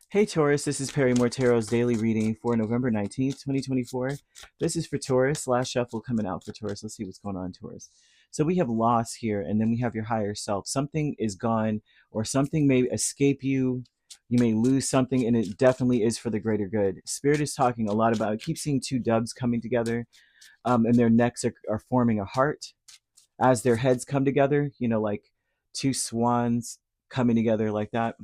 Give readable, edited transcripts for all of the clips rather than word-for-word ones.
Hey Taurus, this is Perrymore Tarot's daily reading for November 19th, 2024. This is for Taurus. Last shuffle coming out for Taurus. Let's see what's going on, Taurus. So we have loss here, and then we have your higher self. Something is gone, or something may escape you. You may lose something, and it definitely is for the greater good. Spirit is talking a lot about, I keep seeing two doves coming together, and their necks are forming a heart as their heads come together, like two swans coming together like that.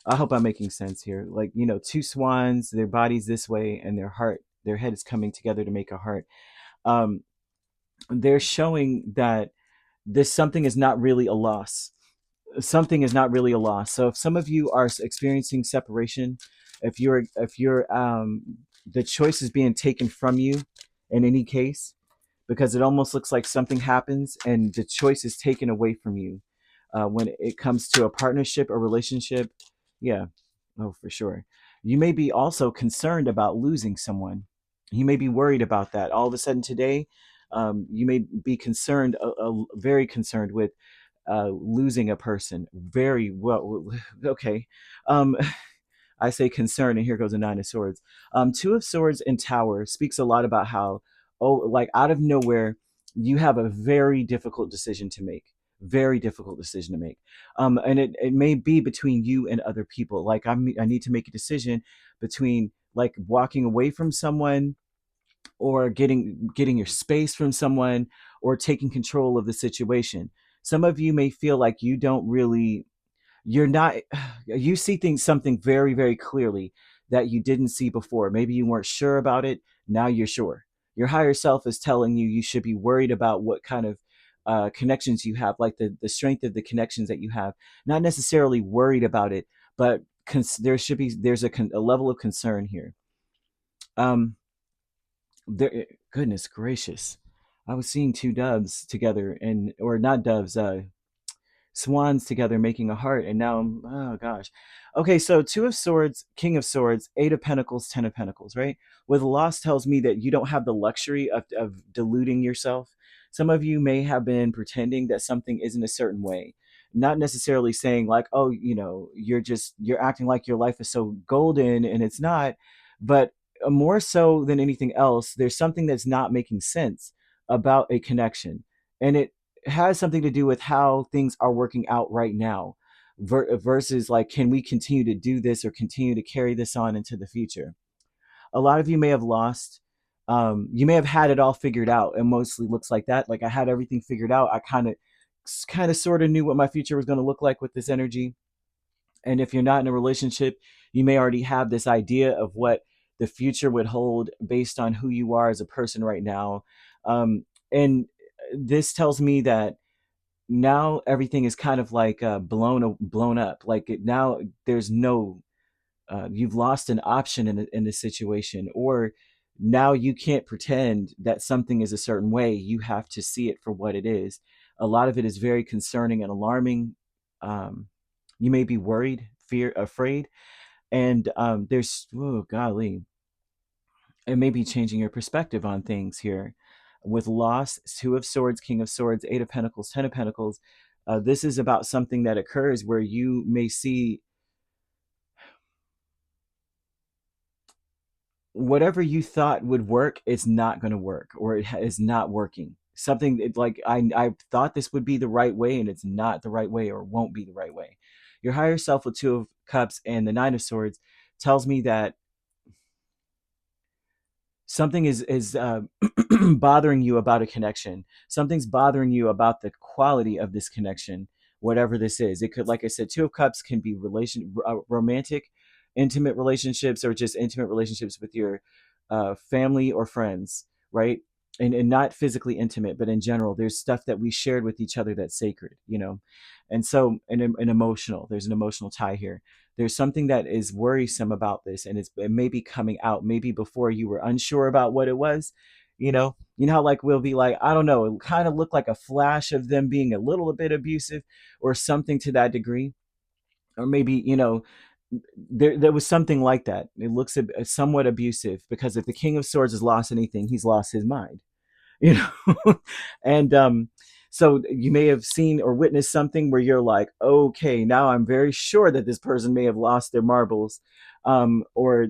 I hope I'm making sense here. Like, two swans, their bodies this way, and their head is coming together to make a heart. Um, they're showing that this something is not really a loss. Something is not really a loss. So if some of you are experiencing separation, if you're the choice is being taken from you in any case, because it almost looks like something happens and the choice is taken away from you when it comes to a partnership or relationship. Yeah. Oh, for sure. You may be also concerned about losing someone. You may be worried about that. All of a sudden today, you may be concerned, very concerned with losing a person. Very well. Okay. Um, I say concern, and here goes a nine of swords. Two of swords and tower speaks a lot about how, oh, like out of nowhere, you have a very difficult decision to make. Very difficult decision to make. And it may be between you and other people. Like I need to make a decision between like walking away from someone or getting your space from someone or taking control of the situation. Some of you may feel like you don't really you're not you see things something very very clearly that you didn't see before. Maybe you weren't sure about it. Now you're sure. Your higher self is telling you should be worried about what kind of connections you have, like the strength of the connections that you have. Not necessarily worried about it, but there's a level of concern here. um there Goodness gracious, I was seeing two doves together, and or not doves, swans together making a heart, and now oh gosh. Okay, so two of swords, king of swords, eight of pentacles, 10 of pentacles, right? With loss tells me that you don't have the luxury of deluding yourself. Some of you may have been pretending that something isn't a certain way, not necessarily saying like, oh, you're acting like your life is so golden and it's not. But more so than anything else, there's something that's not making sense about a connection, and it has something to do with how things are working out right now versus like, can we continue to do this or continue to carry this on into the future? A lot of you may have lost, you may have had it all figured out. It mostly looks like that. Like I had everything figured out. I kind of sort of knew what my future was going to look like with this energy. And if you're not in a relationship, you may already have this idea of what the future would hold based on who you are as a person right now. And this tells me that now everything is kind of like blown up. Like now there's no you've lost an option in this situation, or now you can't pretend that something is a certain way. You have to see it for what it is. A lot of it is very concerning and alarming. You may be worried, afraid, and there's, oh golly, it may be changing your perspective on things here. With loss, two of swords, king of swords, eight of pentacles, 10 of pentacles. This is about something that occurs where you may see whatever you thought would work, it's not going to work, or it is not working. Something like I thought this would be the right way, and it's not the right way, or won't be the right way. Your higher self with two of cups and the nine of swords tells me that something is bothering you about a connection. Something's bothering you about the quality of this connection, whatever this is. It could, like I said, two of cups can be romantic, intimate relationships, or just intimate relationships with your family or friends, right? And not physically intimate, but in general, there's stuff that we shared with each other that's sacred. And so an emotional, there's an emotional tie here. There's something that is worrisome about this, and it may be coming out. Maybe before you were unsure about what it was. How like we'll be like, I don't know, it kind of looked like a flash of them being a little bit abusive or something to that degree. Or maybe, there was something like that. It looks somewhat abusive, because if the king of swords has lost anything, he's lost his mind. you know and So you may have seen or witnessed something where you're like, okay, now I'm very sure that this person may have lost their marbles, or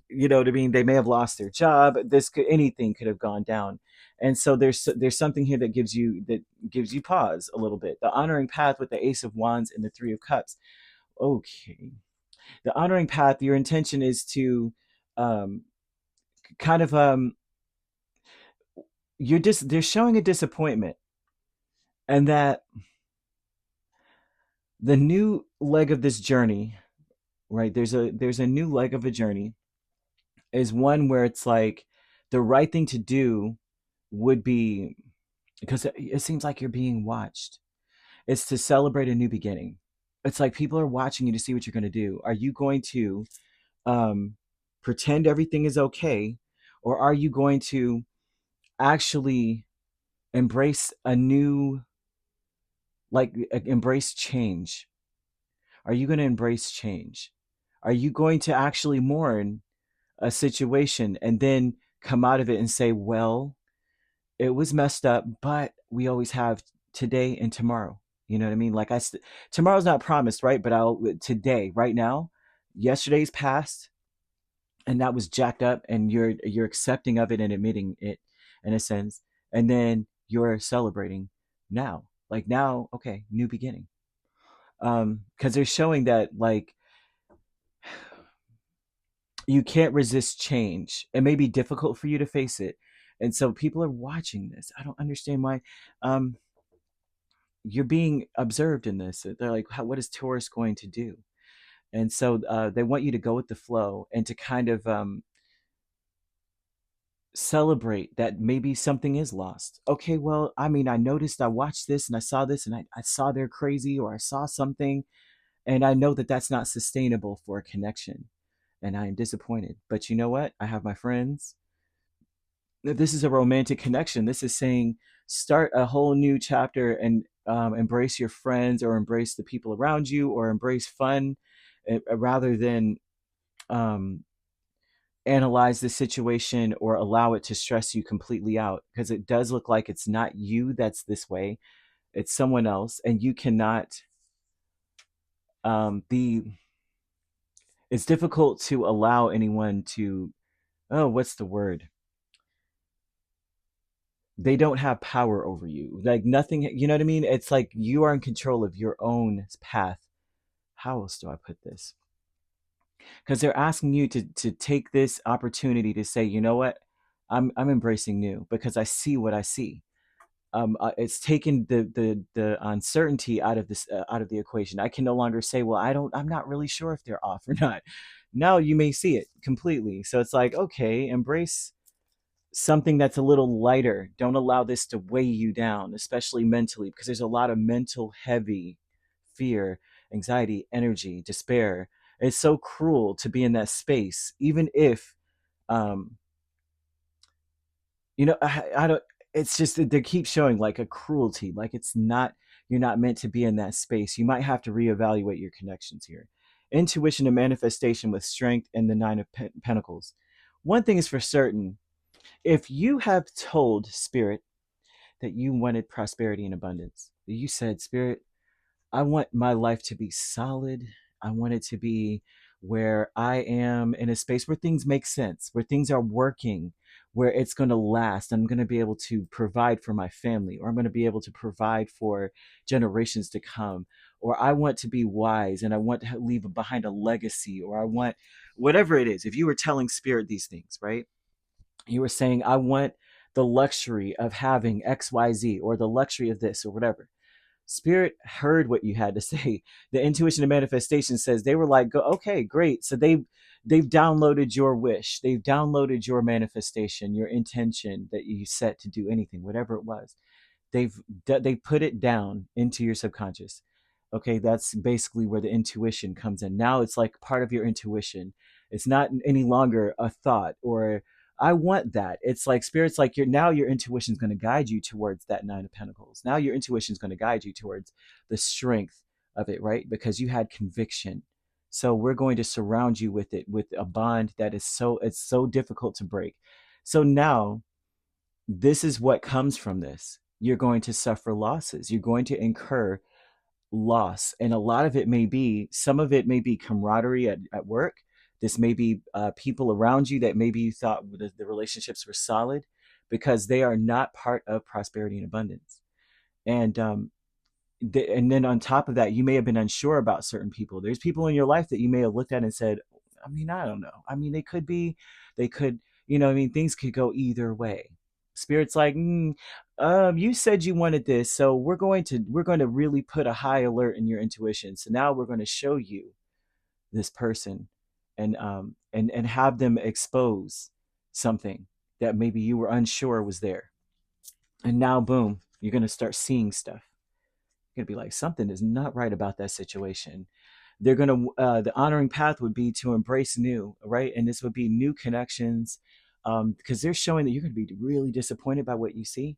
you know what I mean, they may have lost their job. This could, anything could have gone down. And so there's something here that gives you pause a little bit. The honoring path with the Ace of Wands and the Three of Cups. Okay, the honoring path, your intention is to um, kind of they're showing a disappointment, and that the new leg of this journey, right? There's a new leg of a journey, is one where it's like the right thing to do would be, because it seems like you're being watched. It's to celebrate a new beginning. It's like people are watching you to see what you're going to do. Are you going to um, pretend everything is okay, or are you going to actually embrace a new, like embrace change? Are you going to embrace change? Are you going to actually mourn a situation and then come out of it and say, well, it was messed up, but we always have today and tomorrow. You know what I mean? Like tomorrow's not promised, right? But I'll today, right now, yesterday's past, and that was jacked up, and you're accepting of it and admitting it in a sense, and then you're celebrating now. Like now, okay, new beginning. Because they're showing that like you can't resist change. It may be difficult for you to face it, and so people are watching this. I don't understand why. Um, you're being observed in this. They're like, what is Taurus going to do? And so they want you to go with the flow and to kind of celebrate that maybe something is lost. Okay, well, I mean, I noticed, I watched this and I saw this, and I saw they're crazy, or I saw something, and I know that that's not sustainable for a connection. And I am disappointed. But you know what? I have my friends. This is a romantic connection. This is saying start a whole new chapter and embrace your friends, or embrace the people around you, or embrace fun, rather than um, analyze the situation or allow it to stress you completely out, because it does look like it's not you that's this way, it's someone else, and you cannot be, it's difficult to allow anyone to, oh, what's the word, they don't have power over you, like nothing, you know what I mean, it's like you are in control of your own path. How else do I put this? Because they're asking you to take this opportunity to say, you know what, I'm embracing new, because I see what I see. It's taken the uncertainty out of this, out of the equation. I can no longer say, well, I'm not really sure if they're off or not. Now you may see it completely. So it's like, okay, embrace something that's a little lighter. Don't allow this to weigh you down, especially mentally, because there's a lot of mental heavy fear, anxiety, energy, despair. It's so cruel to be in that space, even if um, I don't, it's just that they keep showing like a cruelty, like it's not, you're not meant to be in that space. You might have to reevaluate your connections here. Intuition and manifestation with strength, and the Nine of Pentacles. One thing is for certain: if you have told Spirit that you wanted prosperity and abundance, that you said, Spirit, I want my life to be solid. I want it to be where I am in a space where things make sense, where things are working, where it's going to last. I'm going to be able to provide for my family, or I'm going to be able to provide for generations to come, or I want to be wise and I want to leave behind a legacy, or I want whatever it is. If you were telling Spirit these things, right? You were saying, I want the luxury of having XYZ, or the luxury of this, or whatever. Spirit heard what you had to say. The intuition and manifestation says they were like, okay, great. So they've downloaded your wish. They've downloaded your manifestation, your intention that you set to do anything, whatever it was. They put it down into your subconscious. Okay, that's basically where the intuition comes in. Now it's like part of your intuition. It's not any longer a thought, or I want that. It's like Spirit's like, your intuition is going to guide you towards that Nine of Pentacles. Now your intuition is going to guide you towards the strength of it, right? Because you had conviction. So we're going to surround you with it, with a bond that is it's so difficult to break. So now this is what comes from this. you're going to suffer losses. You're going to incur loss. And a lot of it may be, some of it may be camaraderie at work. This may be people around you that maybe you thought the relationships were solid, because they are not part of prosperity and abundance. And and then on top of that, you may have been unsure about certain people. There's people in your life that you may have looked at and said, I mean, I don't know. I mean, they could be, they could, I mean, things could go either way. Spirit's like, you said you wanted this, so we're going to really put a high alert in your intuition. So now we're going to show you this person, and have them expose something that maybe you were unsure was there. And now, boom, you're going to start seeing stuff. You're going to be like, something is not right about that situation. They're going to, the honoring path would be to embrace new, right? And this would be new connections, because they're showing that you're going to be really disappointed by what you see.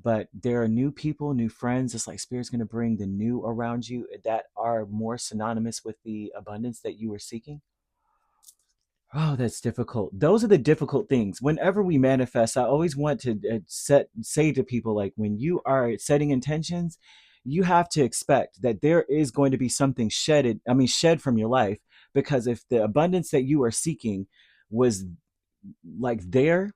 But there are new people, new friends. It's like Spirit's going to bring the new around you that are more synonymous with the abundance that you were seeking. Oh, that's difficult. Those are the difficult things. Whenever we manifest, I always want to say to people, like, when you are setting intentions, you have to expect that there is going to be something shed from your life, because if the abundance that you are seeking was like there,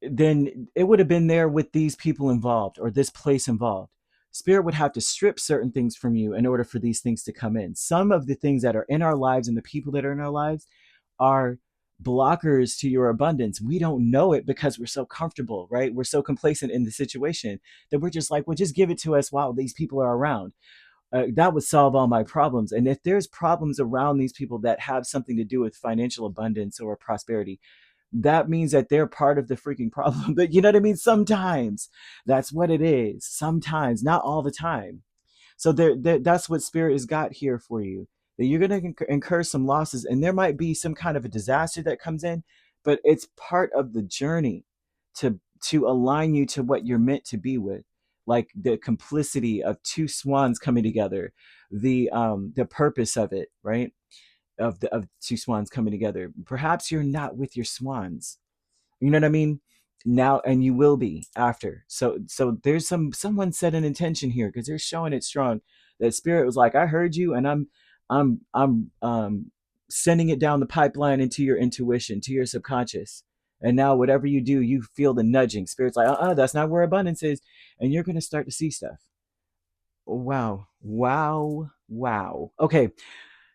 then it would have been there with these people involved or this place involved. Spirit would have to strip certain things from you in order for these things to come in. Some of the things that are in our lives and the people that are in our lives are blockers to your abundance. We don't know it because we're so comfortable, right? We're so complacent in the situation that we're just like, well, just give it to us while these people are around. That would solve all my problems. And if there's problems around these people that have something to do with financial abundance or prosperity, that means that they're part of the freaking problem. But you know what I mean? Sometimes that's what it is. Sometimes, not all the time. So that's what Spirit has got here for you. That you're going to incur some losses, and there might be some kind of a disaster that comes in, but it's part of the journey to align you to what you're meant to be with, like the complicity of two swans coming together, the purpose of it, right? Of two swans coming together. Perhaps you're not with your swans, you know what I mean? Now, and you will be after. So there's someone set an intention here, because they're showing it strong. That Spirit was like, I heard you, and I'm sending it down the pipeline into your intuition, to your subconscious. And now whatever you do, you feel the nudging. Spirit's like, that's not where abundance is. And you're gonna start to see stuff. Wow. Wow. Wow. Okay.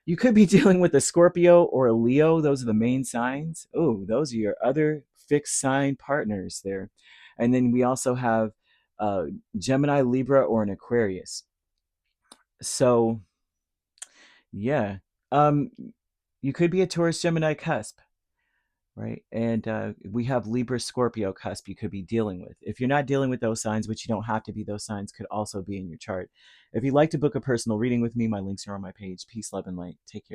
You could be dealing with a Scorpio or a Leo. Those are the main signs. Oh, those are your other fixed sign partners there. And then we also have Gemini, Libra, or an Aquarius. So, yeah. Um, you could be a Taurus, Gemini cusp, right? And we have Libra, Scorpio cusp you could be dealing with. If you're not dealing with those signs, which you don't have to be, those signs could also be in your chart. If you'd like to book a personal reading with me, my links are on my page. Peace, love, and light. Take care.